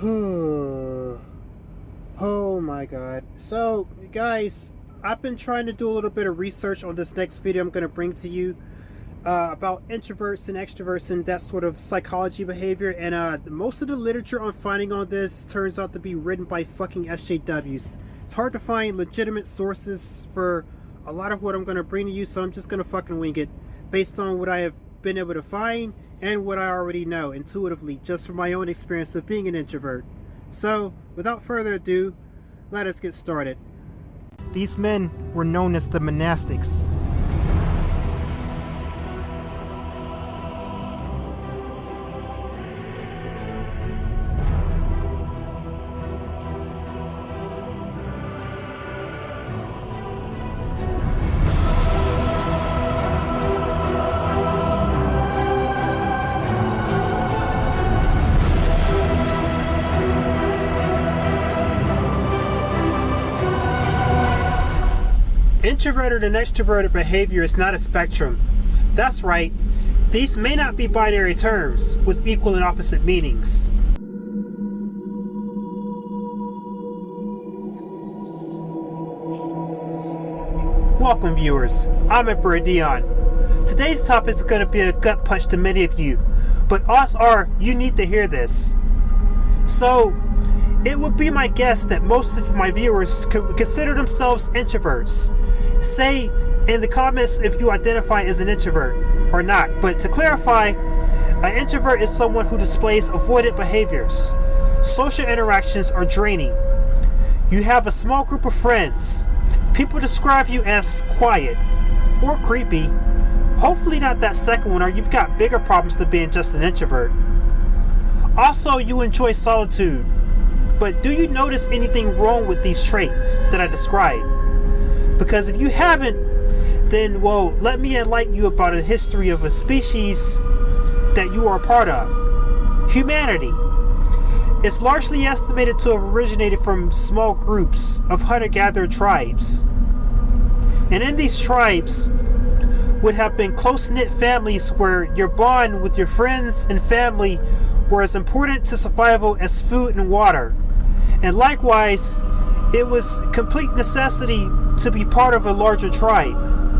Oh my god. So, guys, I've been trying to do a little bit of research on this next video I'm going to bring to you about introverts and extroverts and that sort of psychology behavior. And most of the literature I'm finding on this turns out to be written by fucking SJWs. It's hard to find legitimate sources for a lot of what I'm going to bring to you, so I'm just going to fucking wing it based on what I have been able to find and what I already know intuitively just from my own experience of being an introvert. So, without further ado, let us get started. These men were known as the monastics. Introverted and extroverted behavior is not a spectrum. That's right, these may not be binary terms with equal and opposite meanings. Welcome viewers, I'm Emperor Dion. Today's topic is going to be a gut punch to many of you, but odds are you need to hear this. So, it would be my guess that most of my viewers could consider themselves introverts. Say in the comments if you identify as an introvert or not. But to clarify, an introvert is someone who displays avoidant behaviors. Social interactions are draining. You have a small group of friends. People describe you as quiet or creepy. Hopefully not that second one, or you've got bigger problems than being just an introvert. Also, you enjoy solitude. But do you notice anything wrong with these traits that I described? Because if you haven't, then, well, let me enlighten you about a history of a species that you are a part of. Humanity. It's largely estimated to have originated from small groups of hunter-gatherer tribes. And in these tribes would have been close-knit families where your bond with your friends and family were as important to survival as food and water. And likewise, it was complete necessity to be part of a larger tribe.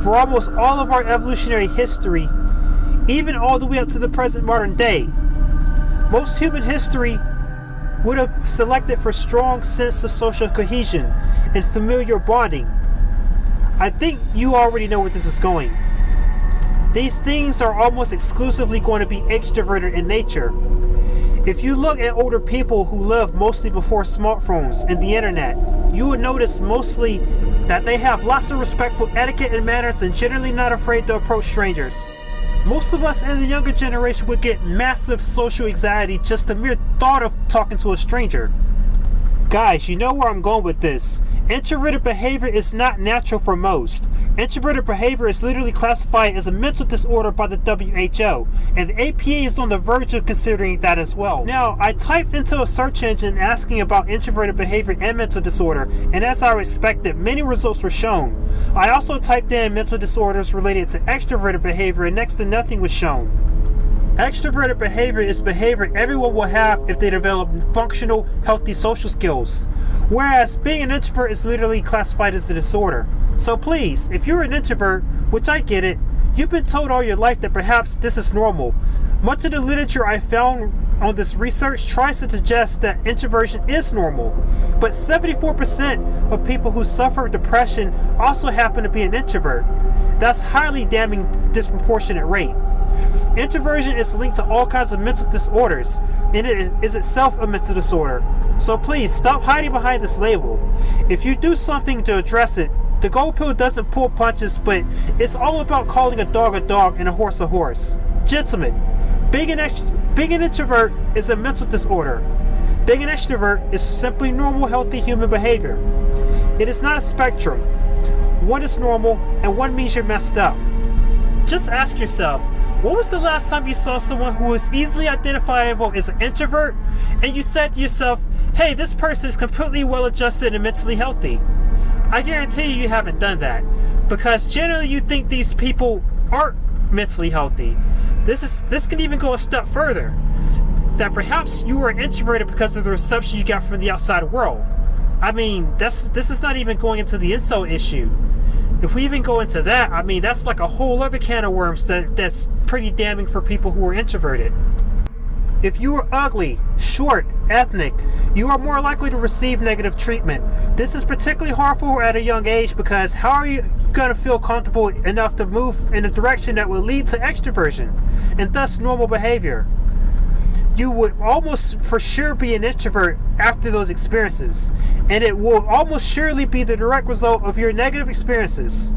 For almost all of our evolutionary history, even all the way up to the present modern day, most human history would have selected for strong sense of social cohesion and familiar bonding. I think you already know where this is going. These things are almost exclusively going to be extroverted in nature. If you look at older people who lived mostly before smartphones and the internet, you will notice mostly that they have lots of respectful etiquette and manners and generally not afraid to approach strangers. Most of us in the younger generation would get massive social anxiety just the mere thought of talking to a stranger. Guys, you know where I'm going with this. Introverted behavior is not natural for most. Introverted behavior is literally classified as a mental disorder by the WHO, and the APA is on the verge of considering that as well. Now, I typed into a search engine asking about introverted behavior and mental disorder, and as I expected, many results were shown. I also typed in mental disorders related to extroverted behavior, and next to nothing was shown. Extroverted behavior is behavior everyone will have if they develop functional, healthy social skills, whereas being an introvert is literally classified as the disorder. So please, if you're an introvert, which I get it, you've been told all your life that perhaps this is normal. Much of the literature I found on this research tries to suggest that introversion is normal, but 74% of people who suffer depression also happen to be an introvert. That's highly damning disproportionate rate. Introversion is linked to all kinds of mental disorders, and it is itself a mental disorder. So please, stop hiding behind this label. If you do something to address it, the gold pill doesn't pull punches, but it's all about calling a dog and a horse a horse. Gentlemen, being an introvert is a mental disorder. Being an extrovert is simply normal, healthy human behavior. It is not a spectrum. One is normal, and one means you're messed up. Just ask yourself, when was the last time you saw someone who was easily identifiable as an introvert, and you said to yourself, hey, this person is completely well-adjusted and mentally healthy? I guarantee you haven't done that, because generally you think these people aren't mentally healthy. This can even go a step further. that perhaps you are introverted because of the reception you got from the outside world. I mean, this is not even going into the incel issue. If we even go into that, I mean, that's like a whole other can of worms that's pretty damning for people who are introverted. If you are ugly, short, ethnic, you are more likely to receive negative treatment. This is particularly harmful at a young age because how are you going to feel comfortable enough to move in a direction that will lead to extroversion and thus normal behavior? You would almost for sure be an introvert after those experiences, and it will almost surely be the direct result of your negative experiences.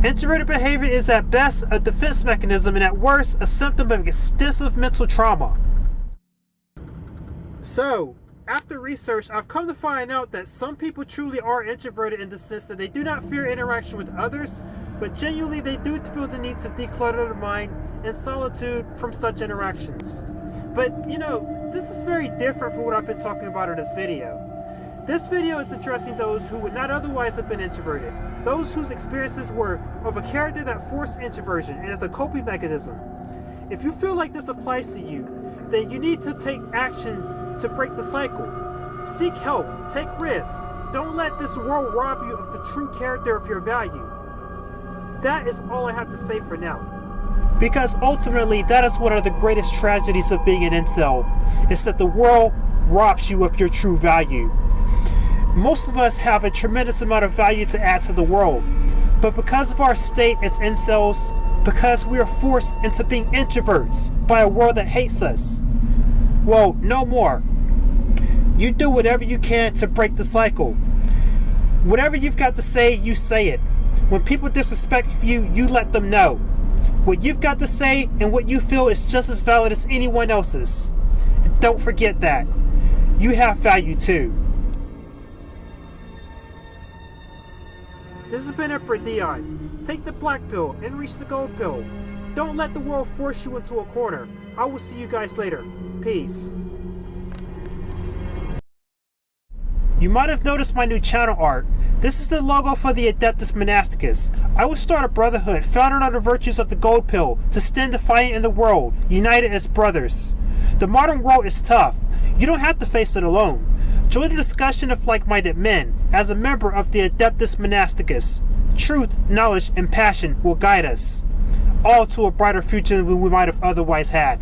Introverted behavior is at best a defense mechanism and at worst a symptom of extensive mental trauma. So, after research, I've come to find out that some people truly are introverted in the sense that they do not fear interaction with others, but genuinely they do feel the need to declutter their mind in solitude from such interactions. But, this is very different from what I've been talking about in this video. This video is addressing those who would not otherwise have been introverted, those whose experiences were of a character that forced introversion and is a coping mechanism. If you feel like this applies to you, then you need to take action to break the cycle. Seek help, take risks. Don't let this world rob you of the true character of your value. That is all I have to say for now. Because ultimately, that is one of the greatest tragedies of being an incel, is that the world robs you of your true value. Most of us have a tremendous amount of value to add to the world, but because of our state as incels, because we are forced into being introverts by a world that hates us, well, no more. You do whatever you can to break the cycle. Whatever you've got to say, you say it. When people disrespect you, you let them know. What you've got to say and what you feel is just as valid as anyone else's. And don't forget that. You have value too. This has been Emperor Dion. Take the black pill and reach the gold pill. Don't let the world force you into a corner. I will see you guys later. Peace. You might have noticed my new channel art. This is the logo for the Adeptus Monasticus. I will start a brotherhood founded on the virtues of the gold pill to stand defiant in the world, united as brothers. The modern world is tough. You don't have to face it alone. Join the discussion of like-minded men as a member of the Adeptus Monasticus. Truth, knowledge, and passion will guide us, all to a brighter future than we might have otherwise had.